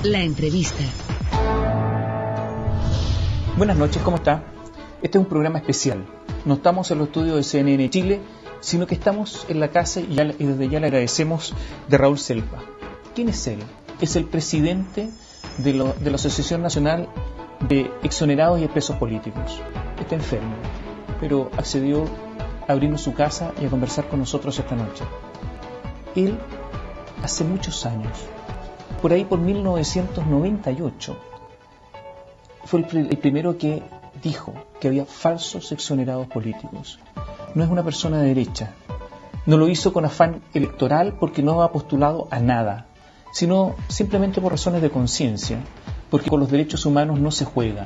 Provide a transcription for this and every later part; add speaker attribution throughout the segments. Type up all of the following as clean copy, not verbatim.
Speaker 1: La entrevista.
Speaker 2: Buenas noches, ¿cómo está? Este es un programa especial. No estamos en los estudios de CNN Chile, sino que estamos en la casa y desde ya le agradecemos de Raúl Selpa. ¿Quién es él? Es el presidente de la Asociación Nacional de Exonerados y Expresos Políticos. Está enfermo, pero accedió a abrirnos su casa y a conversar con nosotros esta noche. Él, hace muchos años, por ahí por 1998, fue el primero que dijo que había falsos exonerados políticos. No es una persona de derecha. No lo hizo con afán electoral porque no ha postulado a nada, sino simplemente por razones de conciencia, porque con los derechos humanos no se juega.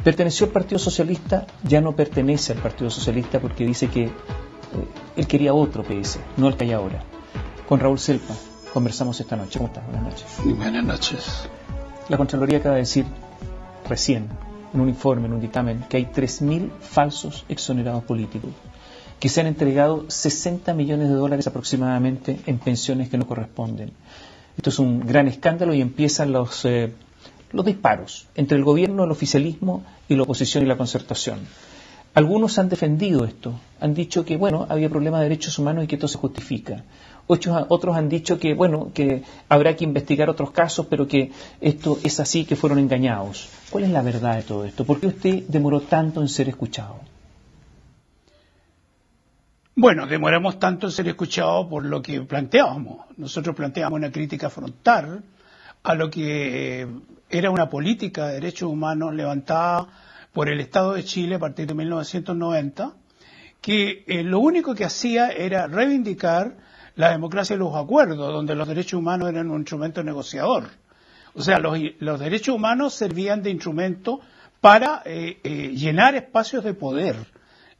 Speaker 2: Perteneció al Partido Socialista, ya no pertenece al Partido Socialista porque dice que él quería otro PS, no el que hay ahora. Con Raúl Selpa conversamos esta noche. ¿Cómo estás? Buenas noches.
Speaker 3: Buenas noches.
Speaker 2: La Contraloría acaba de decir recién, en un informe, en un dictamen, que hay 3.000 falsos exonerados políticos, que se han entregado 60 millones de dólares aproximadamente en pensiones que no corresponden. Esto es un gran escándalo y empiezan los disparos entre el gobierno, el oficialismo y la oposición y la concertación. Algunos han defendido esto, han dicho que había problemas de derechos humanos y que esto se justifica. Otros han dicho que que habrá que investigar otros casos, pero que esto es así, que fueron engañados. ¿Cuál es la verdad de todo esto? ¿Por qué usted demoró tanto en ser escuchado?
Speaker 3: Bueno, demoramos tanto en ser escuchados por lo que planteábamos. Nosotros planteábamos una crítica frontal a lo que era una política de derechos humanos levantada por el Estado de Chile a partir de 1990, que lo único que hacía era reivindicar la democracia y los acuerdos, donde los derechos humanos eran un instrumento negociador. O sea, los derechos humanos servían de instrumento para llenar espacios de poder,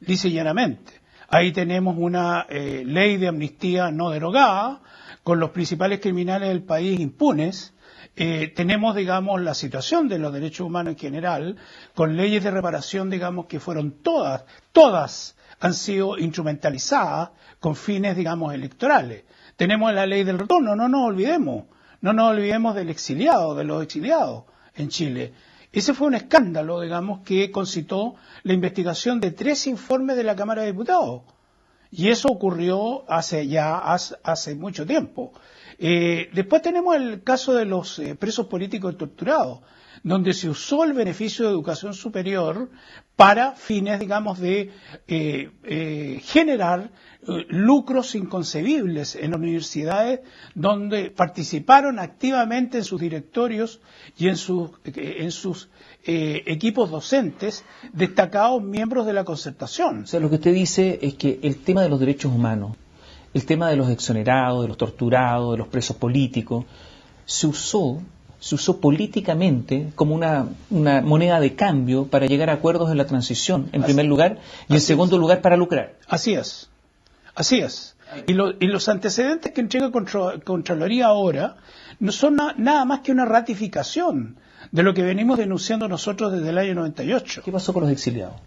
Speaker 3: lisa y llanamente. Ahí tenemos una ley de amnistía no derogada, con los principales criminales del país impunes. Tenemos, la situación de los derechos humanos en general, con leyes de reparación, que fueron todas han sido instrumentalizadas con fines, electorales. Tenemos la ley del retorno, no nos olvidemos del exiliado, de los exiliados en Chile. Ese fue un escándalo, que concitó la investigación de 3 informes de la Cámara de Diputados. Y eso ocurrió hace mucho tiempo. Después tenemos el caso de los presos políticos torturados, donde se usó el beneficio de educación superior para fines, de generar lucros inconcebibles en universidades donde participaron activamente en sus directorios y en sus equipos docentes destacados miembros de la concertación.
Speaker 2: O sea, lo que usted dice es que el tema de los derechos humanos, el tema de los exonerados, de los torturados, de los presos políticos, se usó políticamente como una moneda de cambio para llegar a acuerdos en la transición, en primer lugar, y en segundo lugar para lucrar.
Speaker 3: Así es. Y los antecedentes que entrega Contraloría ahora no son nada más que una ratificación de lo que venimos denunciando nosotros desde el año 98.
Speaker 2: ¿Qué pasó con los exiliados?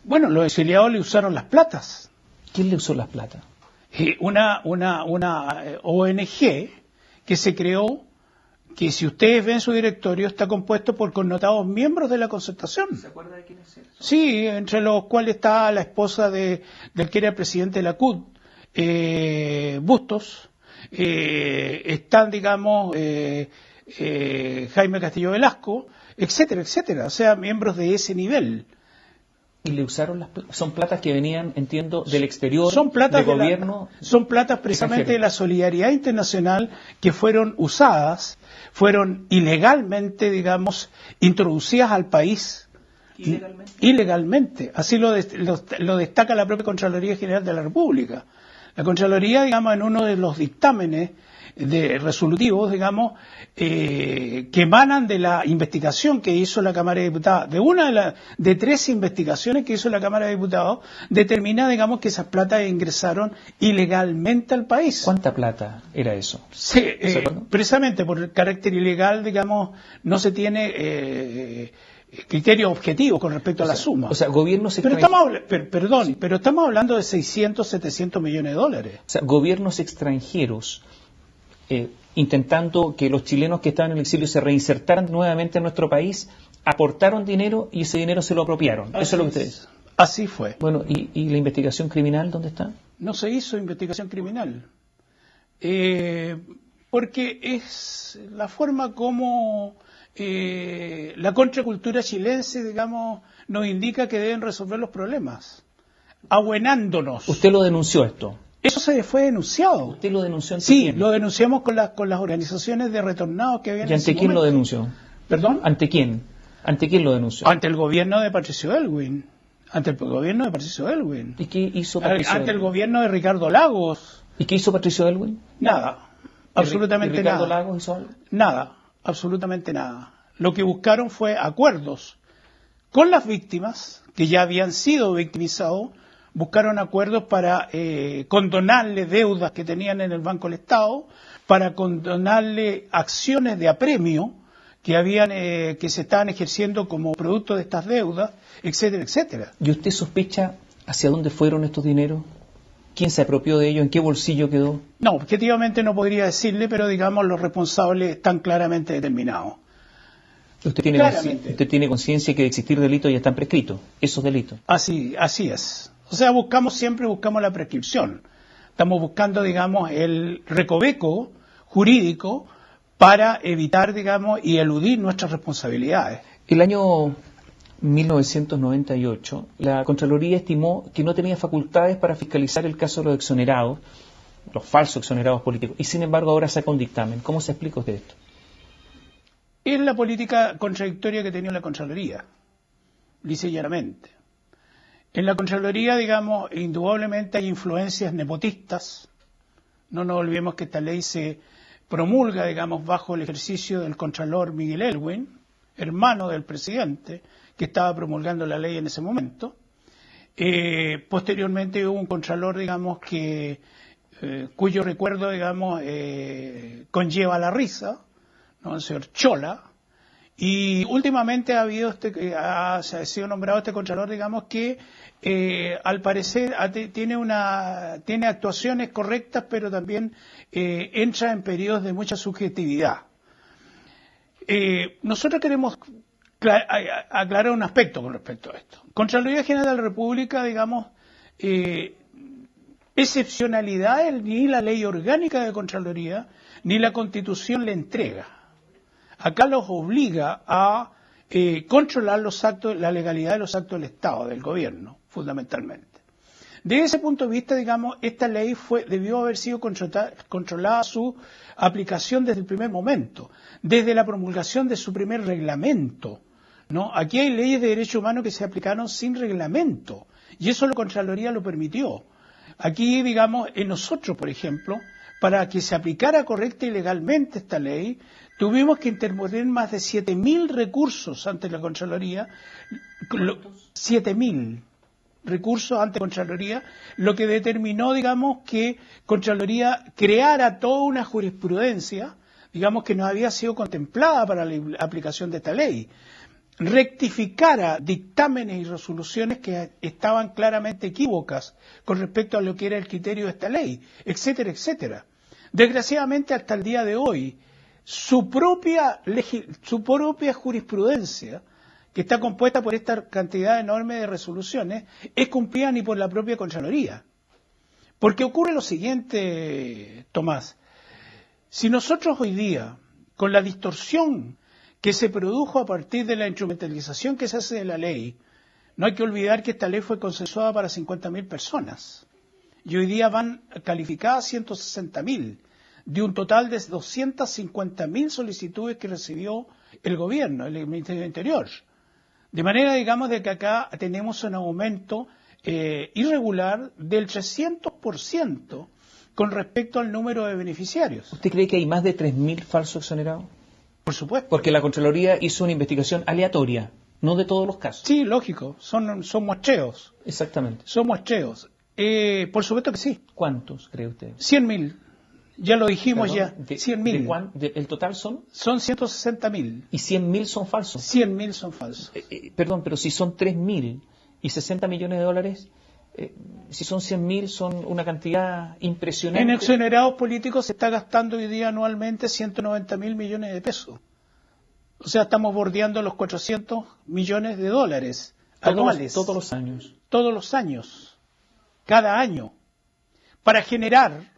Speaker 3: Bueno, los exiliados le usaron las platas.
Speaker 2: ¿Quién le usó las platas?
Speaker 3: Una ONG que se creó, que si ustedes ven su directorio está compuesto por connotados miembros de la concertación.
Speaker 2: ¿Se acuerda de quién es eso?
Speaker 3: Sí, entre los cuales está la esposa del que era el presidente de la CUT, Bustos, están, Jaime Castillo Velasco, etcétera, etcétera, o sea, miembros de ese nivel.
Speaker 2: Y le usaron son platas que venían, entiendo, del exterior,
Speaker 3: son platas
Speaker 2: del gobierno.
Speaker 3: Son platas precisamente de la solidaridad internacional que fueron usadas, fueron ilegalmente, introducidas al país. Ilegalmente. Así lo destaca la propia Contraloría General de la República. La Contraloría, en uno de los dictámenes resolutivos, que emanan de la investigación que hizo la Cámara de Diputados, de 3 investigaciones que hizo la Cámara de Diputados, determina, que esas platas ingresaron ilegalmente al país.
Speaker 2: ¿Cuánta plata era eso?
Speaker 3: Sí, precisamente por el carácter ilegal, no se tiene criterios objetivos con respecto a la suma.
Speaker 2: O sea, gobiernos
Speaker 3: extranjeros. Pero estamos hablando de 600, 700 millones de dólares.
Speaker 2: O sea, gobiernos extranjeros intentando que los chilenos que estaban en el exilio se reinsertaran nuevamente en nuestro país, aportaron dinero y ese dinero se lo apropiaron. Eso es lo que ustedes.
Speaker 3: Así fue.
Speaker 2: Bueno, ¿y la investigación criminal dónde está?
Speaker 3: No se hizo investigación criminal. Porque es la forma como la contracultura chilense, digamos, nos indica que deben resolver los problemas, abuenándonos.
Speaker 2: ¿Usted lo denunció esto?
Speaker 3: Eso se fue denunciado.
Speaker 2: ¿Usted lo denunció ante
Speaker 3: quién?
Speaker 2: quién?
Speaker 3: Lo denunciamos con las organizaciones de retornados que habían.
Speaker 2: ¿Y ante quién lo denunció?
Speaker 3: ¿Perdón?
Speaker 2: ¿Ante quién? ¿Ante quién lo denunció?
Speaker 3: Ante el gobierno de Patricio Aylwin. Ante el gobierno de Patricio Aylwin.
Speaker 2: ¿Y qué hizo Patricio
Speaker 3: Ante el
Speaker 2: Aylwin?
Speaker 3: gobierno de Ricardo Lagos.
Speaker 2: ¿Y qué hizo Patricio Aylwin?
Speaker 3: Nada. Absolutamente
Speaker 2: ¿Y Ricardo
Speaker 3: nada.
Speaker 2: Lagos hizo algo?
Speaker 3: Nada. Absolutamente nada. Lo que buscaron fue acuerdos con las víctimas, que ya habían sido victimizados. Buscaron acuerdos para condonarle deudas que tenían en el Banco del Estado, para condonarle acciones de apremio que habían que se estaban ejerciendo como producto de estas deudas, etcétera, etcétera.
Speaker 2: ¿Y usted sospecha hacia dónde fueron estos dineros? ¿Quién se apropió de ellos? ¿En qué bolsillo quedó?
Speaker 3: No, objetivamente no podría decirle, pero digamos los responsables están claramente determinados.
Speaker 2: Usted tiene conciencia que de existir delitos ya están prescritos, esos delitos.
Speaker 3: Así es. O sea, siempre buscamos la prescripción. Estamos buscando, digamos, el recoveco jurídico para evitar, digamos, y eludir nuestras responsabilidades.
Speaker 2: El año 1998, la Contraloría estimó que no tenía facultades para fiscalizar el caso de los exonerados, los falsos exonerados políticos, y sin embargo ahora saca un dictamen. ¿Cómo se explica usted esto?
Speaker 3: Es la política contradictoria que tenía la Contraloría, lisa y llanamente. En la Contraloría, digamos, indudablemente hay influencias nepotistas. No nos olvidemos que esta ley se promulga, digamos, bajo el ejercicio del Contralor Miguel Aylwin, hermano del presidente, que estaba promulgando la ley en ese momento. Posteriormente hubo un Contralor, digamos, cuyo recuerdo, digamos, conlleva la risa, ¿no? El señor Chola. Y últimamente ha sido nombrado este Contralor, digamos, que al parecer tiene actuaciones correctas, pero también entra en periodos de mucha subjetividad. Nosotros queremos aclarar un aspecto con respecto a esto. Contraloría General de la República, digamos, excepcionalidades ni la ley orgánica de Contraloría ni la Constitución le entrega. Acá los obliga a controlar los actos, la legalidad de los actos del Estado, del gobierno, fundamentalmente. Desde ese punto de vista, digamos, esta ley debió haber sido controlada su aplicación desde el primer momento, desde la promulgación de su primer reglamento, ¿no? Aquí hay leyes de derechos humanos que se aplicaron sin reglamento, y eso la Contraloría lo permitió. Aquí, digamos, en nosotros, por ejemplo, para que se aplicara correcta y legalmente esta ley, tuvimos que interponer más de 7.000 recursos ante la Contraloría. 7.000 recursos ante Contraloría, lo que determinó, digamos, que Contraloría creara toda una jurisprudencia, digamos, que no había sido contemplada para la aplicación de esta ley. Rectificara dictámenes y resoluciones que estaban claramente equívocas con respecto a lo que era el criterio de esta ley, etcétera, etcétera. Desgraciadamente, hasta el día de hoy, su propia jurisprudencia, que está compuesta por esta cantidad enorme de resoluciones, es cumplida ni por la propia Contraloría. Porque ocurre lo siguiente, Tomás. Si nosotros hoy día, con la distorsión que se produjo a partir de la instrumentalización que se hace de la ley, no hay que olvidar que esta ley fue consensuada para 50.000 personas. Y hoy día van calificadas 160.000, de un total de 250.000 solicitudes que recibió el gobierno, el Ministerio del Interior. De manera, digamos, de que acá tenemos un aumento irregular del 300% con respecto al número de beneficiarios.
Speaker 2: ¿Usted cree que hay más de 3.000 falsos exonerados?
Speaker 3: Por supuesto.
Speaker 2: Porque la Contraloría hizo una investigación aleatoria, no de todos los casos.
Speaker 3: Sí, lógico, son muestreos.
Speaker 2: Exactamente.
Speaker 3: Son muestreos. Por supuesto que sí.
Speaker 2: ¿Cuántos cree usted?
Speaker 3: 100.000. Ya lo dijimos.
Speaker 2: ¿Perdón?
Speaker 3: Ya. 100.000.
Speaker 2: ¿El total son?
Speaker 3: Son 160.000.
Speaker 2: ¿Y 100.000 son falsos?
Speaker 3: 100.000 son falsos.
Speaker 2: Perdón, pero si son 3.000 y 60 millones de dólares, Si son 100.000, son una cantidad impresionante.
Speaker 3: En exonerados políticos se está gastando hoy día anualmente 190.000 millones de pesos. O sea, estamos bordeando los 400 millones de dólares anuales.
Speaker 2: Todos los años.
Speaker 3: Todos los años. Cada año. Para generar,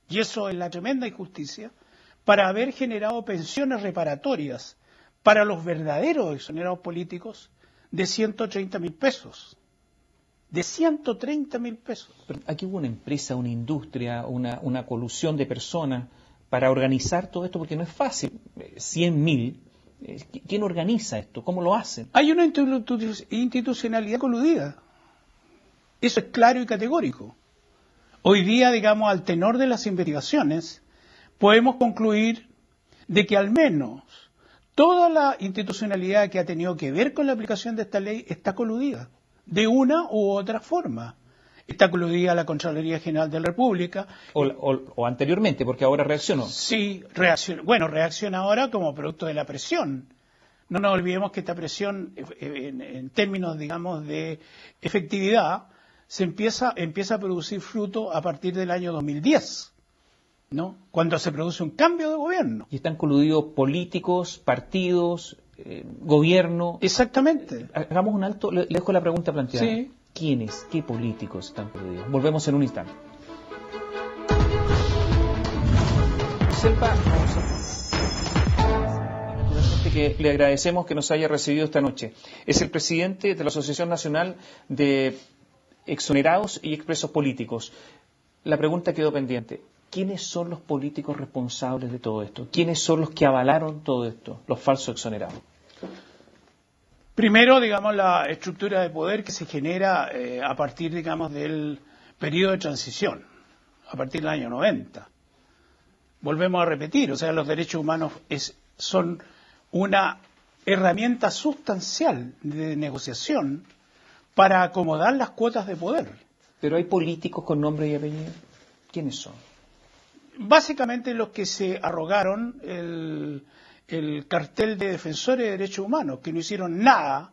Speaker 3: y eso es la tremenda injusticia, para haber generado pensiones reparatorias para los verdaderos exonerados políticos de 130.000 pesos. De 130.000 pesos.
Speaker 2: Pero aquí hubo una empresa, una industria, una colusión de personas para organizar todo esto, porque no es fácil. 100.000, ¿quién organiza esto? ¿Cómo lo hacen?
Speaker 3: Hay una institucionalidad coludida. Eso es claro y categórico. Hoy día, digamos, al tenor de las investigaciones, podemos concluir de que al menos toda la institucionalidad que ha tenido que ver con la aplicación de esta ley está coludida, de una u otra forma. Está coludida la Contraloría General de la República.
Speaker 2: O anteriormente, porque ahora reaccionó.
Speaker 3: Sí, reacciona ahora como producto de la presión. No nos olvidemos que esta presión, en términos, digamos, de efectividad, empieza a producir fruto a partir del año 2010, ¿no? Cuando se produce un cambio de gobierno.
Speaker 2: Y están coludidos políticos, partidos, gobierno.
Speaker 3: Exactamente.
Speaker 2: Hagamos un alto, le dejo la pregunta planteada.
Speaker 3: Sí.
Speaker 2: ¿Quiénes, qué políticos están coludidos? Volvemos en un instante. Selva, naturalmente que le agradecemos que nos haya recibido esta noche. Es el presidente de la Asociación Nacional de Exonerados y Expresos Políticos. La pregunta quedó pendiente. ¿Quiénes son los políticos responsables de todo esto? ¿Quiénes son los que avalaron todo esto, los falsos exonerados?
Speaker 3: Primero, digamos, la estructura de poder que se genera a partir, digamos, del periodo de transición, a partir del año 90. Volvemos a repetir, o sea, los derechos humanos son una herramienta sustancial de negociación para acomodar las cuotas de poder.
Speaker 2: Pero hay políticos con nombre y apellido. ¿Quiénes son?
Speaker 3: Básicamente los que se arrogaron el cartel de defensores de derechos humanos, que no hicieron nada,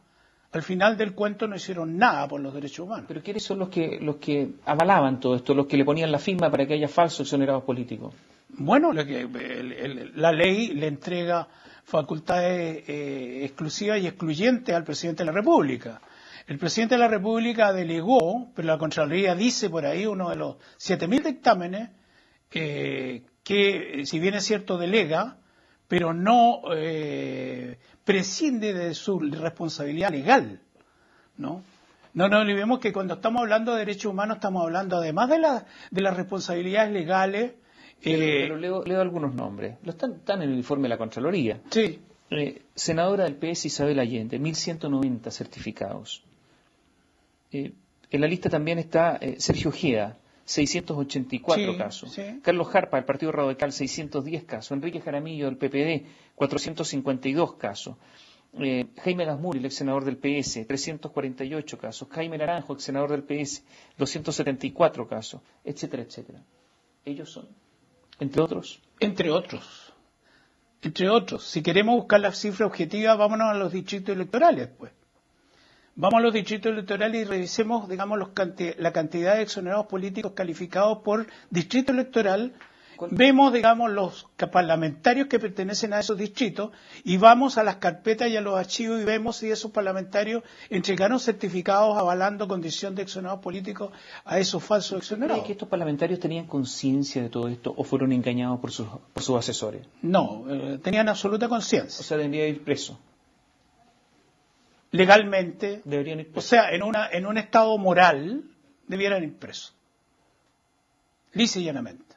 Speaker 3: al final del cuento no hicieron nada por los derechos humanos.
Speaker 2: ¿Pero quiénes son los que avalaban todo esto, los que le ponían la firma para que haya falsos exonerados políticos?
Speaker 3: Bueno, la ley le entrega facultades exclusivas y excluyentes al presidente de la República. El presidente de la República delegó, pero la Contraloría dice por ahí, uno de los 7.000 dictámenes, que si bien es cierto delega, pero no prescinde de su responsabilidad legal, ¿no? No nos olvidemos que cuando estamos hablando de derechos humanos estamos hablando además de las responsabilidades legales.
Speaker 2: Pero leo algunos nombres. Están en el informe de la Contraloría.
Speaker 3: Sí.
Speaker 2: Senadora del PS Isabel Allende, 1.190 certificados. En la lista también está Sergio Ojeda, 684 casos.
Speaker 3: Sí.
Speaker 2: Carlos Jarpa, del Partido Radical, 610 casos. Enrique Jaramillo, del PPD, 452 casos. Jaime Gazmuri, el ex senador del PS, 348 casos. Jaime Naranjo, ex senador del PS, 274 casos, etcétera, etcétera. Ellos son, entre otros.
Speaker 3: Entre otros. Si queremos buscar la cifra objetiva, vámonos a los distritos electorales, pues. Vamos a los distritos electorales y revisemos, digamos, la cantidad de exonerados políticos calificados por distrito electoral. Vemos, digamos, los parlamentarios que pertenecen a esos distritos y vamos a las carpetas y a los archivos y vemos si esos parlamentarios entregaron certificados avalando condición de exonerados políticos a esos falsos exonerados.
Speaker 2: ¿Cree que estos parlamentarios tenían conciencia de todo esto o fueron engañados por sus asesores?
Speaker 3: No, tenían absoluta conciencia.
Speaker 2: O sea, deberían ir presos.
Speaker 3: Legalmente,
Speaker 2: deberían ir presos.
Speaker 3: O sea, en un estado moral, debieran ir presos. Lisa y llanamente.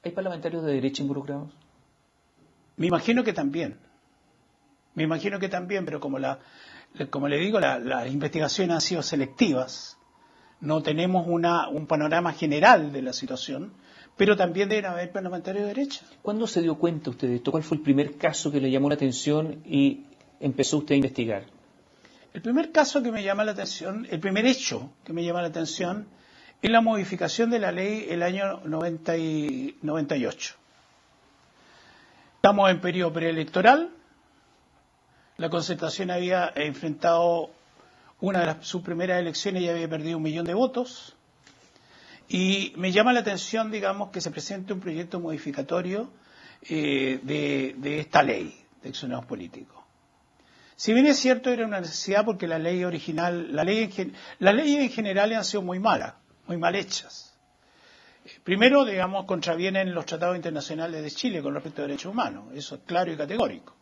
Speaker 2: ¿Hay parlamentarios de derecha involucrados?
Speaker 3: Me imagino que también, pero como le digo, las investigaciones han sido selectivas, no tenemos un panorama general de la situación, pero también deben haber parlamentarios de derecha.
Speaker 2: ¿Cuándo se dio cuenta usted de esto? ¿Cuál fue el primer caso que le llamó la atención y empezó usted a investigar?
Speaker 3: El primer caso que me llama la atención, el primer hecho que me llama la atención, es la modificación de la ley el año 98. Estamos en periodo preelectoral, la Concertación había enfrentado una de sus primeras elecciones ya había perdido 1 millón de votos. Y me llama la atención, digamos, que se presente un proyecto modificatorio de esta ley de exonerados políticos. Si bien es cierto, era una necesidad porque la ley original, las leyes en general han sido muy malas, muy mal hechas. Primero, digamos, contravienen los tratados internacionales de Chile con respecto a derechos humanos, eso es claro y categórico.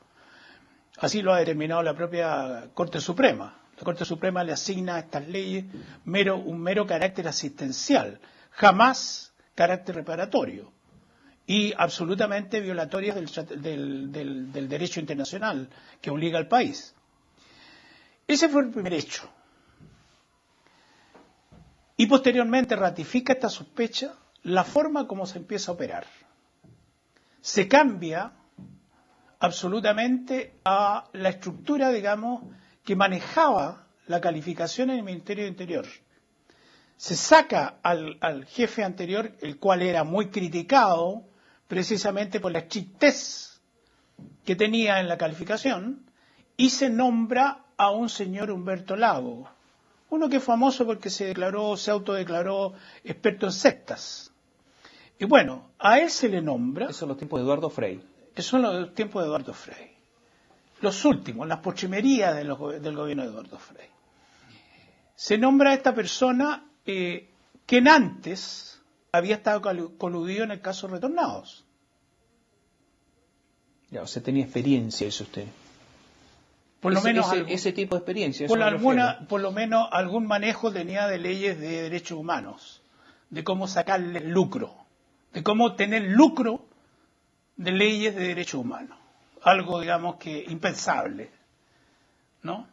Speaker 3: Así lo ha determinado la propia Corte Suprema. La Corte Suprema le asigna a estas leyes un mero carácter asistencial, jamás carácter reparatorio y absolutamente violatorias del derecho internacional que obliga al país. Ese fue el primer hecho. Y posteriormente ratifica esta sospecha la forma como se empieza a operar. Se cambia absolutamente a la estructura, digamos, que manejaba la calificación en el Ministerio de Interior. Se saca al jefe anterior, el cual era muy criticado precisamente por la estrictez que tenía en la calificación, y se nombra a un señor Humberto Lago, uno que es famoso porque se autodeclaró experto en sectas. Y bueno, a él se le nombra...
Speaker 2: Eso en los tiempos de Eduardo Frei.
Speaker 3: Eso en los tiempos de Eduardo Frei. Los últimos, las pochimerías del gobierno de Eduardo Frei. Se nombra a esta persona que antes había estado coludido en el caso Retornados.
Speaker 2: Ya, o sea, tenía experiencia, eso usted.
Speaker 3: Por lo menos
Speaker 2: ese tipo de experiencia.
Speaker 3: Por lo menos algún manejo tenía de leyes de derechos humanos, de cómo sacarle lucro, de cómo tener lucro de leyes de derechos humanos. Algo, digamos, que impensable, ¿no?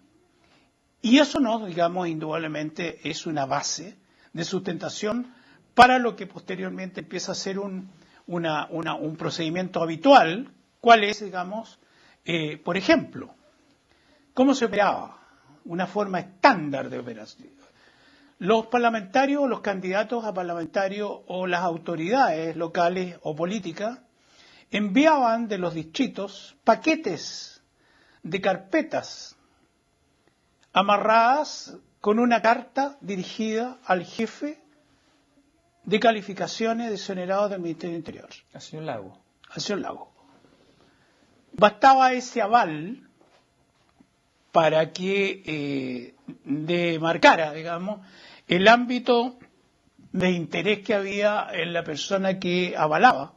Speaker 3: Y eso no, digamos, indudablemente es una base de sustentación para lo que posteriormente empieza a ser un procedimiento habitual. ¿Cuál es, digamos, por ejemplo, cómo se operaba? Una forma estándar de operación. Los parlamentarios, los candidatos a parlamentarios o las autoridades locales o políticas enviaban de los distritos paquetes de carpetas amarradas con una carta dirigida al jefe de calificaciones de exonerados del Ministerio del Interior.
Speaker 2: Al señor Lago.
Speaker 3: Al señor Lago. Bastaba ese aval para que demarcara, digamos, el ámbito de interés que había en la persona que avalaba.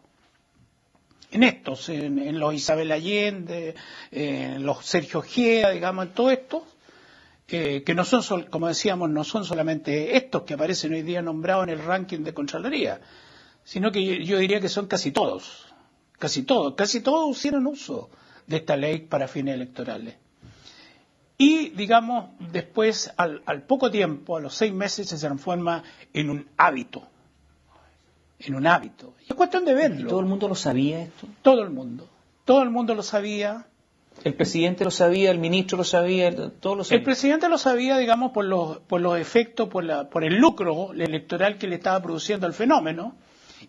Speaker 3: En los Isabel Allende, en los Sergio Ojeda, digamos, en todo esto, que no son, como decíamos, no son solamente estos que aparecen hoy día nombrados en el ranking de Contraloría, sino que yo diría que son casi todos hicieron uso de esta ley para fines electorales. Y, digamos, después, al poco tiempo, a los 6 meses, se transforma en un hábito. Y es cuestión de verlo.
Speaker 2: ¿Y todo el mundo lo sabía esto?
Speaker 3: Todo el mundo lo sabía.
Speaker 2: El presidente lo sabía, el ministro lo sabía, todos lo sabían.
Speaker 3: El presidente lo sabía, digamos, por los efectos, por el lucro electoral que le estaba produciendo el fenómeno,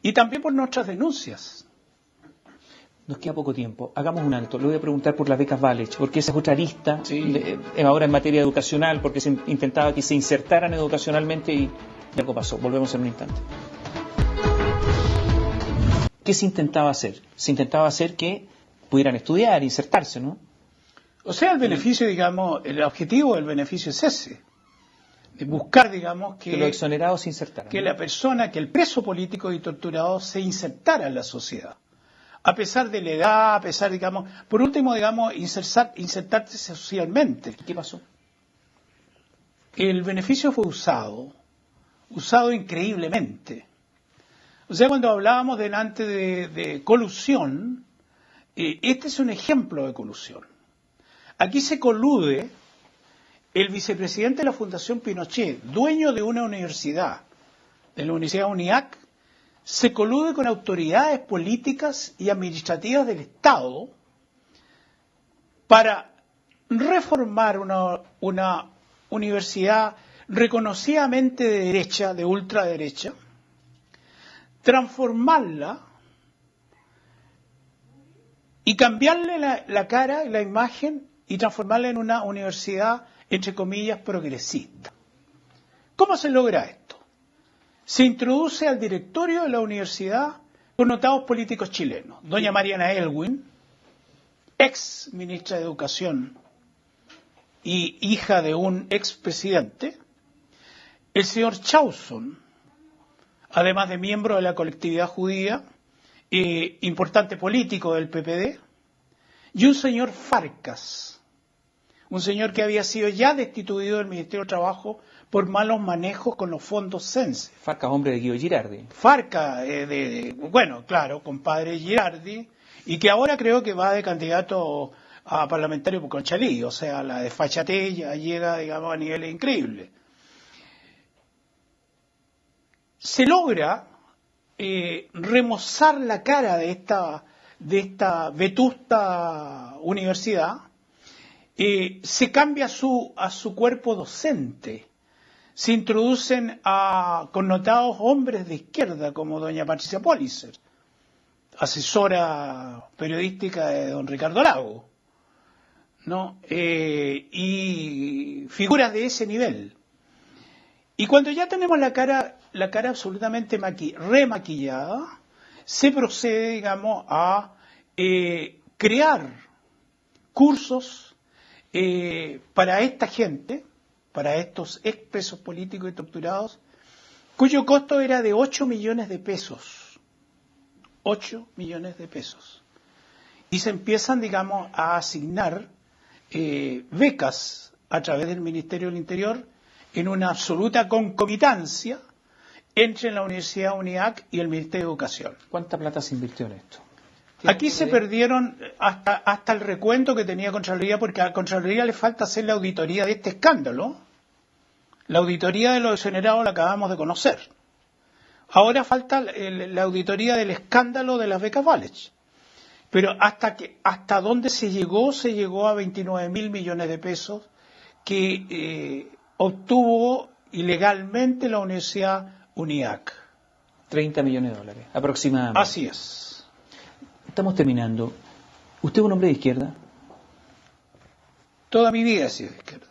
Speaker 3: y también por nuestras denuncias.
Speaker 2: Nos queda poco tiempo. Hagamos un alto. Le voy a preguntar por las becas Valech, porque esa es otra arista, ahora en materia educacional, porque se intentaba que se insertaran educacionalmente y algo pasó. Volvemos en un instante. ¿Qué se intentaba hacer? Se intentaba hacer que pudieran estudiar, insertarse, ¿no?
Speaker 3: O sea, el beneficio, digamos, el objetivo del beneficio es ese. De buscar, digamos, que
Speaker 2: los exonerados se insertaran.
Speaker 3: Que la persona, que el preso político y torturado se insertara en la sociedad. A pesar de la edad, a pesar, digamos, por último, digamos, insertarse socialmente.
Speaker 2: ¿Qué pasó?
Speaker 3: El beneficio fue usado increíblemente. O sea, cuando hablábamos delante de colusión, este es un ejemplo de colusión. Aquí se colude el vicepresidente de la Fundación Pinochet, dueño de una universidad, de la Universidad UNIAC, se colude con autoridades políticas y administrativas del Estado para reformar una universidad reconocidamente de derecha, de ultraderecha, transformarla y cambiarle la cara y la imagen y transformarla en una universidad entre comillas, progresista. ¿Cómo se logra esto? Se introduce al directorio de la universidad connotados políticos chilenos. Doña Mariana Elwin, ex ministra de Educación y hija de un expresidente, el señor Chausson, además de miembro de la colectividad judía, importante político del PPD, y un señor Farcas, un señor que había sido ya destituido del Ministerio de Trabajo por malos manejos con los fondos CENSE.
Speaker 2: Farcas, hombre de Guido Girardi.
Speaker 3: Farcas, bueno, claro, compadre Girardi, y que ahora creo que va de candidato a parlamentario por Conchalí, o sea, la desfachatez ya llega, digamos, a niveles increíbles. Se logra remozar la cara de esta vetusta universidad, se cambia a su cuerpo docente, se introducen a connotados hombres de izquierda como doña Patricia Póllicer, asesora periodística de don Ricardo Lago, ¿no? Y figuras de ese nivel. Y cuando ya tenemos la cara absolutamente remaquillada, se procede, digamos, a crear cursos para esta gente, para estos expresos políticos y torturados, cuyo costo era de 8 millones de pesos. 8 millones de pesos. Y se empiezan, digamos, a asignar becas a través del Ministerio del Interior en una absoluta concomitancia entre la Universidad UNIAC y el Ministerio de Educación.
Speaker 2: ¿Cuánta plata se invirtió en esto?
Speaker 3: Aquí se perdieron hasta el recuento que tenía Contraloría, porque a Contraloría le falta hacer la auditoría de este escándalo. La auditoría de los exonerados la acabamos de conocer. Ahora falta la auditoría del escándalo de las becas Valech. Pero hasta dónde se llegó a 29.000 millones de pesos que obtuvo ilegalmente la Universidad UNIAC.
Speaker 2: 30 millones de dólares, aproximadamente.
Speaker 3: Así es.
Speaker 2: Estamos terminando. ¿Usted es un hombre de izquierda?
Speaker 3: Toda mi vida he sido de izquierda.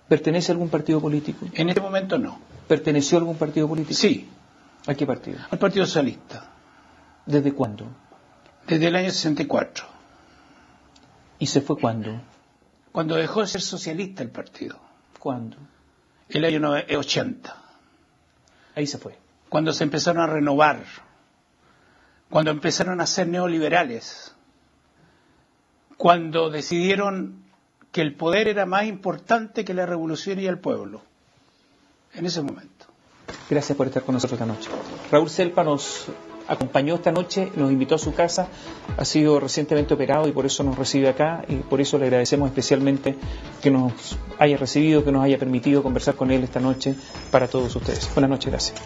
Speaker 2: ¿Pertenece a algún partido político?
Speaker 3: En este momento no.
Speaker 2: ¿Perteneció a algún partido político?
Speaker 3: Sí.
Speaker 2: ¿A qué partido?
Speaker 3: Al Partido Socialista.
Speaker 2: ¿Desde cuándo?
Speaker 3: Desde el año 64.
Speaker 2: ¿Y se fue cuándo?
Speaker 3: Cuando dejó de ser socialista el partido.
Speaker 2: ¿Cuándo?
Speaker 3: El año 80.
Speaker 2: Ahí se fue.
Speaker 3: Cuando se empezaron a renovar. Cuando empezaron a ser neoliberales. Cuando decidieron que el poder era más importante que la revolución y el pueblo. En ese momento.
Speaker 2: Gracias por estar con nosotros esta noche. Raúl Selpa nos acompañó esta noche, nos invitó a su casa, ha sido recientemente operado y por eso nos recibe acá y por eso le agradecemos especialmente que nos haya recibido, que nos haya permitido conversar con él esta noche para todos ustedes. Buenas noches, gracias.